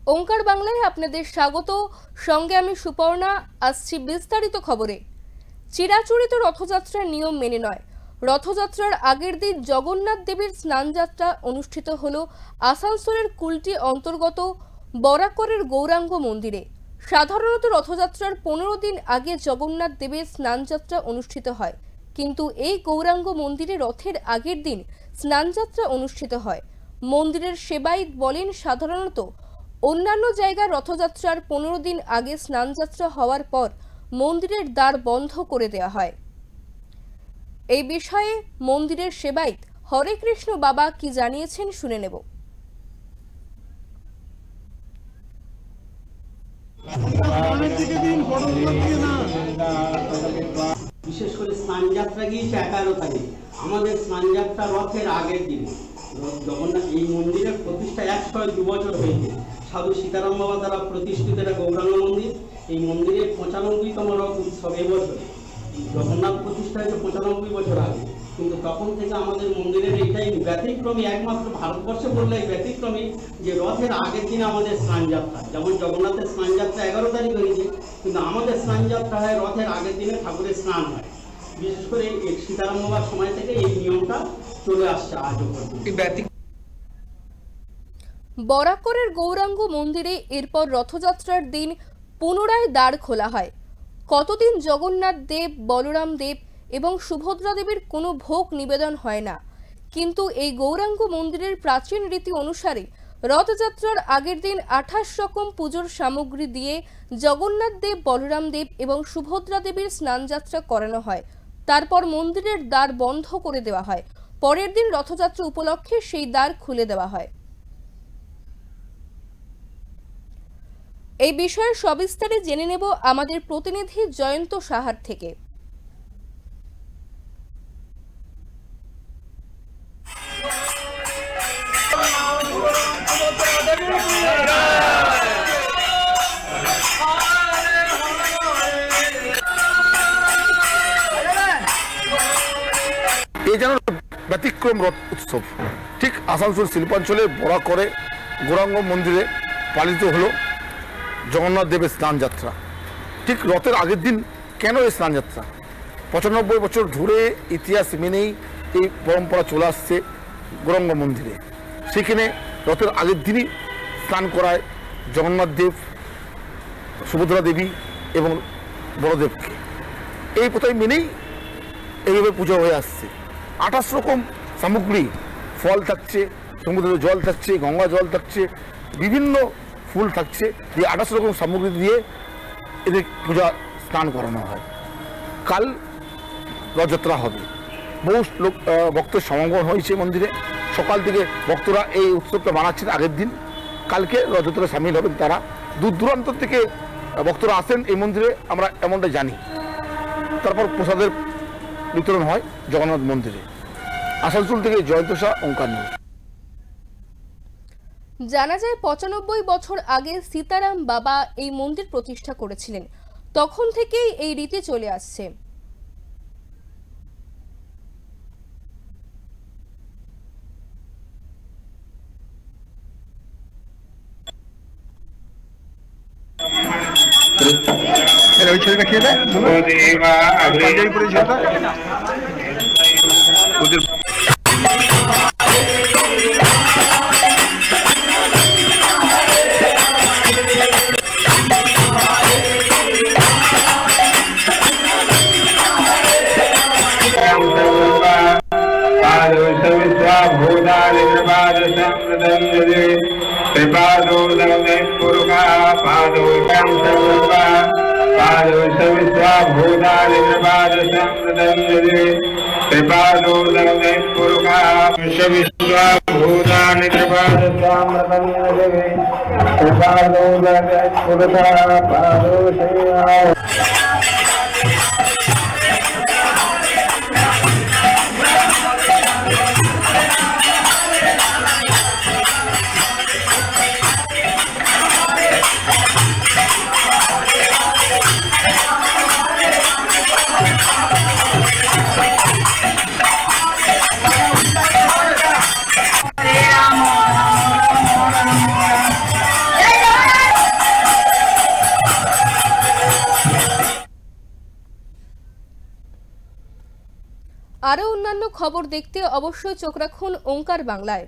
ओंकार बांगलाय आपनादेर स्वागत। संगे आमि सुपर्णा। आसछि विस्तारित खबरे। चिराचुरित रथयात्रार नियम मेने नय। रथयात्रार आगेर दिन जगन्नाथ देवीर स्नानयात्रा अनुष्ठित हलो आसानसोलेर कुल्टी अंतर्गत बराकरेर गौरांग मंदिरे। साधारणत रथयात्रार 15 दिन आगे जगन्नाथ देवीर स्नानयात्रा अनुष्ठित हय, किन्तु एई गौरांग मंदिरे रथेर आगेर दिन स्नानयात्रा अनुष्ठित हय। मंदिरेर सेवायित बोलेन साधारणत अन्यान्य जायगाय रथयात्रार 15 दिन आगे स्नानयात्रा हওয়ার पर मंदिरेर द्वार बंध करे देওয়া হয়। এই বিষয়ে মন্দিরের সেবায়িত হরে কৃষ্ণ বাবা কি জানিয়েছেন শুনে নেব। বিশেষ করে স্নানযাত্রা গিয়েছে 11 তারিখ। আমাদের স্নানযাত্রা রথের আগের দিন। জগন্নাথ এই মন্দিরের প্রতিষ্ঠা 102 বছর হয়েছে। সাধু সীতারাম বাবা দ্বারা প্রতিষ্ঠিত এটা গৌরাঙ্গ মন্দির। এই মন্দিরের 95তম রথ উৎসব এই বছর। জগন্নাথ প্রতিষ্ঠা হয়েছে 95 বছর আগে, কিন্তু তখন থেকে আমাদের মন্দিরের এটাই ব্যতিক্রমী, একমাত্র ভারতবর্ষে বললে ব্যতিক্রমী যে রথের আগের দিন আমাদের স্নানযাত্রা। যেমন জগন্নাথের স্নানযাত্রা 11 তারিখ হয়েছে, কিন্তু আমাদের স্নানযাত্রা হয় রথের আগের দিনে ঠাকুরের স্নান হয়। বিশেষ করে সীতারাম বাবার সময় থেকে এই নিয়মটা চলে আসছে আজও পর্যন্ত। বরাকরের গৌরাঙ্গ মন্দিরে এরপর রথযাত্রার দিন পুনরায় দ্বার খোলা হয়। কতদিন জগন্নাথ দেব, বলরাম দেব এবং সুভদ্রা দেবীর কোনো ভোগ নিবেদন হয় না, কিন্তু এই গৌরাঙ্গ মন্দিরের প্রাচীন রীতি অনুসারে রথযাত্রার আগের দিন 28 রকম পুজোর সামগ্রী দিয়ে জগন্নাথ দেব, বলরাম দেব এবং সুভদ্রা দেবীর স্নানযাত্রা করানো হয়। তারপর মন্দিরের দ্বার বন্ধ করে দেওয়া হয়। পরের দিন রথযাত্রা উপলক্ষে সেই দ্বার খুলে দেওয়া হয়। এই বিষয়ে সবিস্তারে জেনে নেব আমাদের প্রতিনিধি জয়ন্ত সাহার থেকে। এই যেন ব্যতিক্রম রথ উৎসব ঠিক আসানসোল শিল্পাঞ্চলে বরাকরে গৌরাঙ্গ মন্দিরে পালিত হলো জগন্নাথ দেবের স্নানযাত্রা। ঠিক রথের আগের দিন কেন এই স্নানযাত্রা? 95 বছর ধরে ইতিহাস মেনেই এই পরম্পরা চলে আসছে গৌরাঙ্গ মন্দিরে। সেখানে রথের আগের দিনই স্নান করায় জগন্নাথ দেব, সুভদ্রা দেবী এবং বড়দেবকে। এই প্রথায় মেনেই এইভাবে পুজো হয়ে আসছে। 28 রকম সামগ্রী, ফল থাকছে, সমুদ্রের জল থাকছে, গঙ্গা জল থাকছে, বিভিন্ন ফুল থাকছে, এই 28 রকম সামগ্রী দিয়ে এদের পূজা স্নান করানো হয়। কাল রথযাত্রা হবে। বহু লোক ভক্তের সমাগম হয়েছে মন্দিরে। সকাল থেকে ভক্তরা এই উৎসবটা মানাচ্ছেন আগের দিন। কালকে রথযাত্রা সামিল হবেন তারা। দূর দূরান্ত থেকে ভক্তরা আসেন এই মন্দিরে, আমরা এমনটা জানি। তারপর প্রসাদের বিতরণ হয় জগন্নাথ মন্দিরে। আসানসোল থেকে জয়ন্ত শাহ, ওঙ্কার নিউজ। জানা যায় 95 বছর আগে সীতারাম বাবা এই মন্দির প্রতিষ্ঠা করেছিলেন। তখন থেকেই এই রীতি চলে আসছে। Jai Ram, Jai Ram, Jai Ram, Jai Ram, আরও অন্যান্য খবর দেখতে অবশ্যই চোখ রাখুন ওঙ্কার বাংলায়।